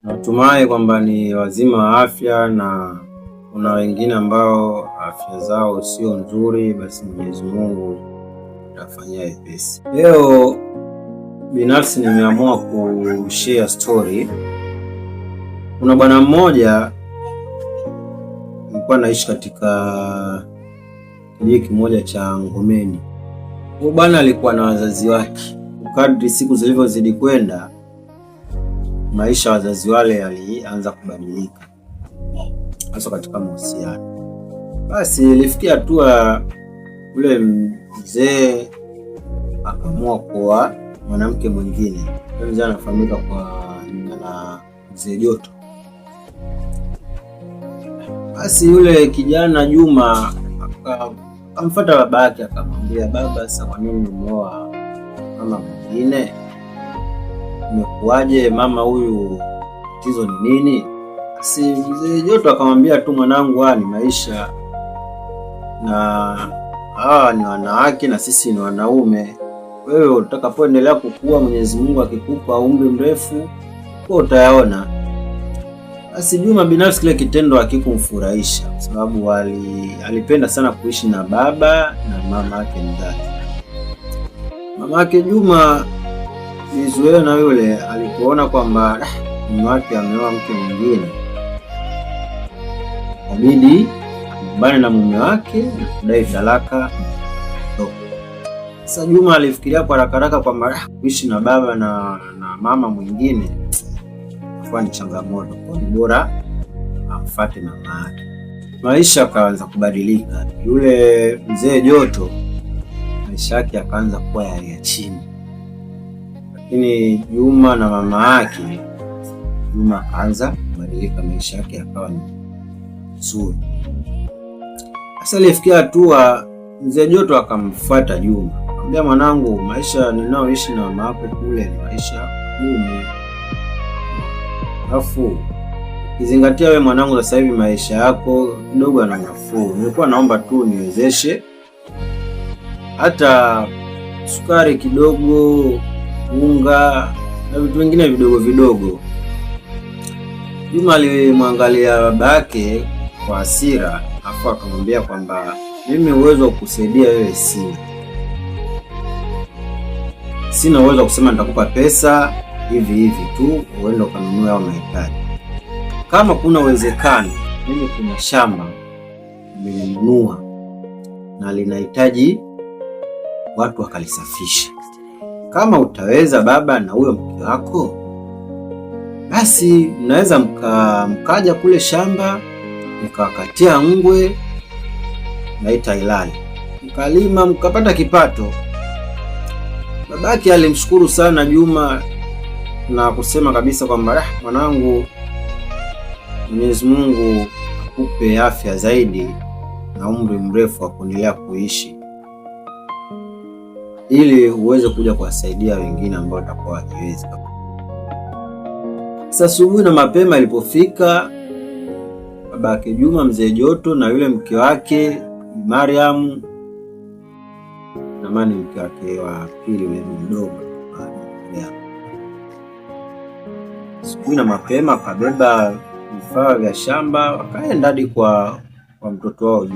Natumai kwamba ni wazima wa afya, na kuna wengine ambao afya zao sio nzuri, basi Mwenyezi Mungu atafanyia wepesi. Leo binafsi nimeamua kushare story. Kuna bwana mmoja alikuwa anaishi katika kijiji kimoja cha Ngomeni. Huyo bwana alikuwa na wazazi wake. Kadri siku zilivyozidi kwenda, maisha ya wazazi wale yalianza kubadilika, hasa katika mahusiano. Basi ilifikia hatua ule mzee akaamua kuoa mwanamke mwingine. Yule mzee anafahamika kwa jina la Mzee Joto. Basi yule kijana Juma akamfuata babake akamwambia, baba, sasa kwa nini umeoa mama mwingine? Umekuaje mama, huyu tatizo ni nini? Basi Mzee Joto akamwambia tu, mwanangu, ni maisha, na hawa ni wanawake na sisi ni wanaume. Wewe utakapoendelea kukua, Mwenyezi Mungu akikupa umri mrefu, kwa utayaona. Basi Juma binafsi kile kitendo hakikumfurahisha, kwa sababu alipenda sana kuishi na baba na mama yake mzazi. Mama yake Juma Nizuia na yule alipoona kwamba mume wake ameoa mke mwingine, inabidi akumbane na mume wake na kudai talaka. Sasa Juma alifikiria kwa haraka kwamba kuishi na baba na mama mwingine kwa ni changamoto, kwa ni bora amfuate mama yake. Maisha yakaanza kubadilika. Yule Mzee Joto maisha yake yakaanza kuwa ya chini, lakini Juma na mama yake, Juma akaanza kubadilika, maisha yake yakawa nzuri. Sasa ilifikia hatua Mzee Joto akamfuata Juma, akamwambia, mwanangu, maisha ninaoishi na mama yako kule ni maisha gumu. Alafu kizingatia wewe mwanangu, sasa hivi maisha yako kidogo yana nafuu. Nilikuwa naomba tu niwezeshe hata sukari kidogo, unga na vitu vingine vidogo vidogo. Juma alimwangalia babake kwa hasira, afu akamwambia kwamba mimi uwezo wa kukusaidia wewe sina uwezo wa kusema nitakupa pesa hivi tu uende ukanunue au mahitaji. Kama kuna uwezekano, mimi kuna shamba nimenunua na linahitaji watu wakalisafisha. Kama utaweza baba na huyo mke wako, basi mnaweza mkaja kule shamba mkawakatia ngwe naita ilali, mkalima mkapata kipato. Babake alimshukuru sana Juma na kusema kabisa kwamba mwanangu, Mwenyezi Mungu akupe afya zaidi na umri mrefu wa kuendelea kuishi, ili uweze kuja kuwasaidia wengine ambao watakuwa hawajiwezi. Sasa asubuhi na mapema ilipofika, babake Juma, Mzee Joto, na yule mke wake Mariam, namani mke wake wa pili yule mdogo, asubuhi na mapema akabeba vifaa vya shamba, wakaenda hadi kwa mtoto wao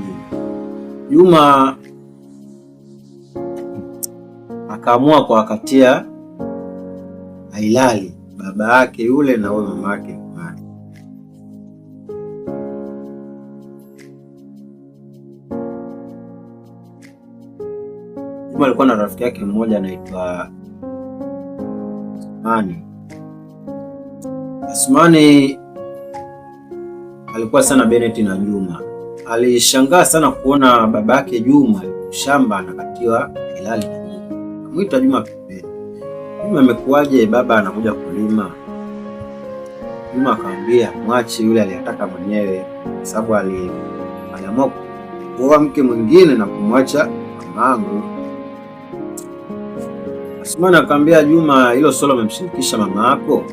Juma. Akaamua kuwakatia ailali baba yake yule na huyo mama yake. Juma alikuwa na rafiki yake mmoja anaitwa Asmani. Alikuwa sana Bennett na Juma. Alishangaa sana kuona babake Juma shamba anakatiwa ailali. Akamwita Juma pembeni. Juma, amekuaje baba anakuja kulima? Juma akamwambia mwachi, yule aliyataka mwenyewe, sababu aliamua kuoa mke mwingine na kumwacha mamangu. Asmani akamwambia Juma, hilo swala umemshirikisha mama yako?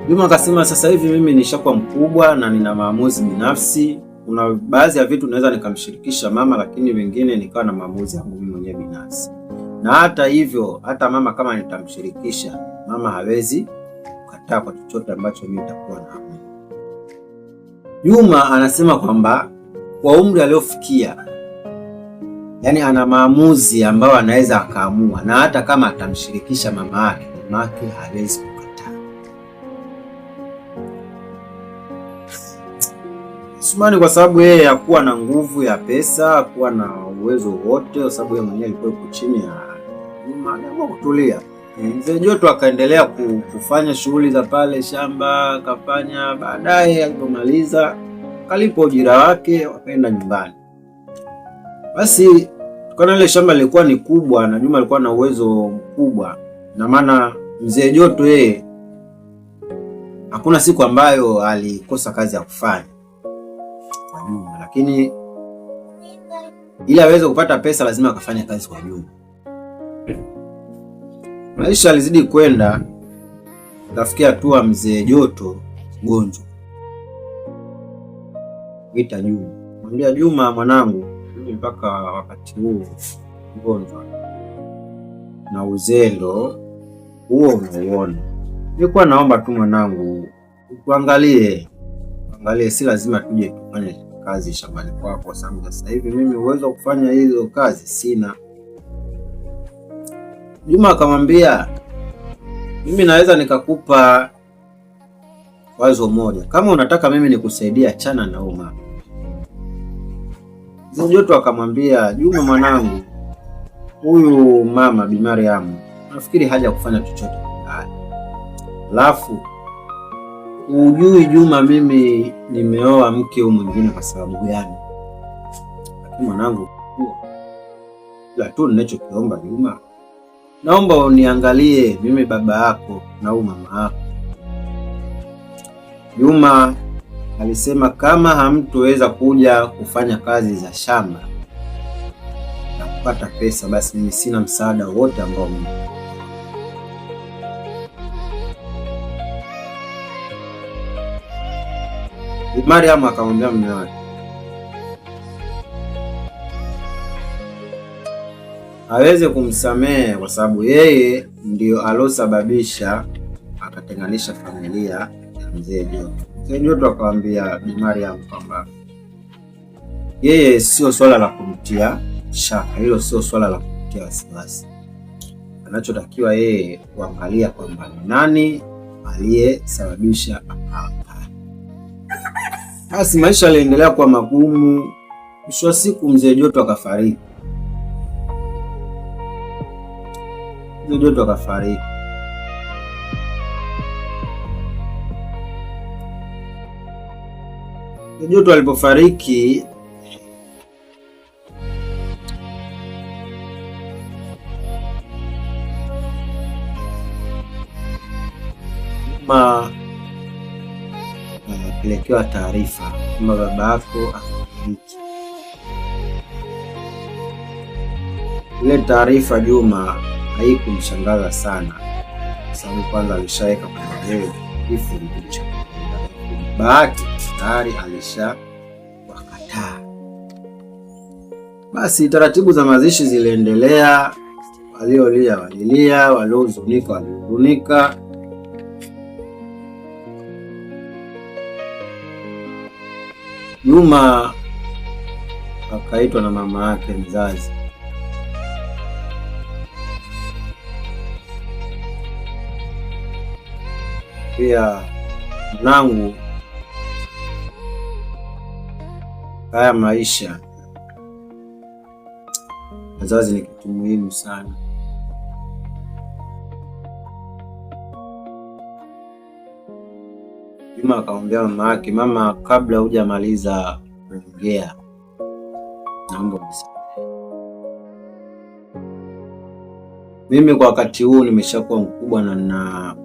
Juma akasema, sasa hivi mimi nishakuwa mkubwa na nina maamuzi binafsi. Kuna baadhi ya vitu naweza nikamshirikisha mama, lakini vingine nikawa na maamuzi yangu mimi mwenyewe binafsi. Na hata hivyo, hata mama kama nitamshirikisha, mama hawezi kukataa kwa chochote ambacho mimi nitakuwa na. Juma anasema kwamba kwa umri aliofikia, yani ana maamuzi ambayo anaweza akaamua, na hata kama atamshirikisha mama yake hawezi kukataa. Sumani kwa sababu yeye hakuwa na nguvu ya pesa, hakuwa na uwezo wote, kwa sababu yeye mwenyewe alikuwa yuko chini ya Juma, aliamua kutulia. Mzee Joto akaendelea kufanya shughuli za pale shamba, akafanya. Baadaye alipomaliza kalipo ujira wake, wakaenda nyumbani. Basi tukana ile shamba lilikuwa ni kubwa na Juma alikuwa na uwezo mkubwa, na maana Mzee Joto yeye hakuna siku ambayo alikosa kazi ya kufanya kwa Juma, lakini ili aweze kupata pesa lazima akafanya kazi kwa Juma. Maisha alizidi kwenda, kafikia hatua Mzee Joto gonjwa. Wita Juma, mwambia Juma, mwanangu, mimi mpaka wakati huu gonjwa na uzendo huo unauona. Nilikuwa naomba tu mwanangu tuangalie, si lazima tuje tufanye kazi shambani kwako, kwa sababu sasa hivi mimi uwezo wa kufanya hizo kazi sina. Juma akamwambia, mimi naweza nikakupa wazo moja, kama unataka mimi nikusaidia, achana na mama. Mzee Joto akamwambia, Juma mwanangu, huyu mama Bi Mariam nafikiri haja kufanya chochote kibaya. Alafu ujui Juma, mimi nimeoa mke huyu mwingine kwa sababu gani? Lakini mwanangu, la tu ninachokiomba Juma, naomba uniangalie mimi baba yako na huyu mama yako. Juma alisema kama hamtoweza kuja kufanya kazi za shamba na kupata pesa, basi mimi sina msaada wote ambao mimi. Mariam akamwambia mume wake aweze kumsamehe kwa sababu yeye ndio alosababisha akatenganisha familia ya Mzee Joto. Mzee Joto akamwambia Bi Mariam kwamba yeye sio swala la kumtia shaka, hilo sio swala la kumtia wasiwasi. Anachotakiwa yeye kuangalia kwamba ni nani aliyesababisha akawa. Basi maisha yaliendelea kuwa magumu. Mwisho wa siku Mzee Joto akafariki. Mzee Joto akafariki. Mzee Joto alipofariki, akapelekewa taarifa kwamba baba yako amefariki. Ile taarifa Juma haikumshangaza sana, kwa sababu kwanza alishaweka kwa yeye kifo ndicho. Bahati tayari alisha wakataa. Basi taratibu za mazishi ziliendelea, waliolia walilia, waliohuzunika walihuzunika. Juma akaitwa na mama yake mzazi. Pia mwanangu, haya maisha wazazi ni kitu muhimu sana. Juma akamwambia mama yake, mama, kabla hujamaliza kuongea naomba unisamehe. Mimi kwa wakati huu nimeshakuwa mkubwa na nina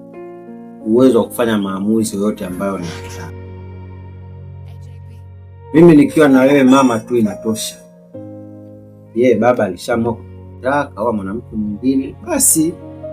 uwezo wa kufanya maamuzi yoyote ambayo ninataka. Mimi nikiwa na wewe mama tu inatosha. Baba alishaamua kutaka au mwanamke mwingine, basi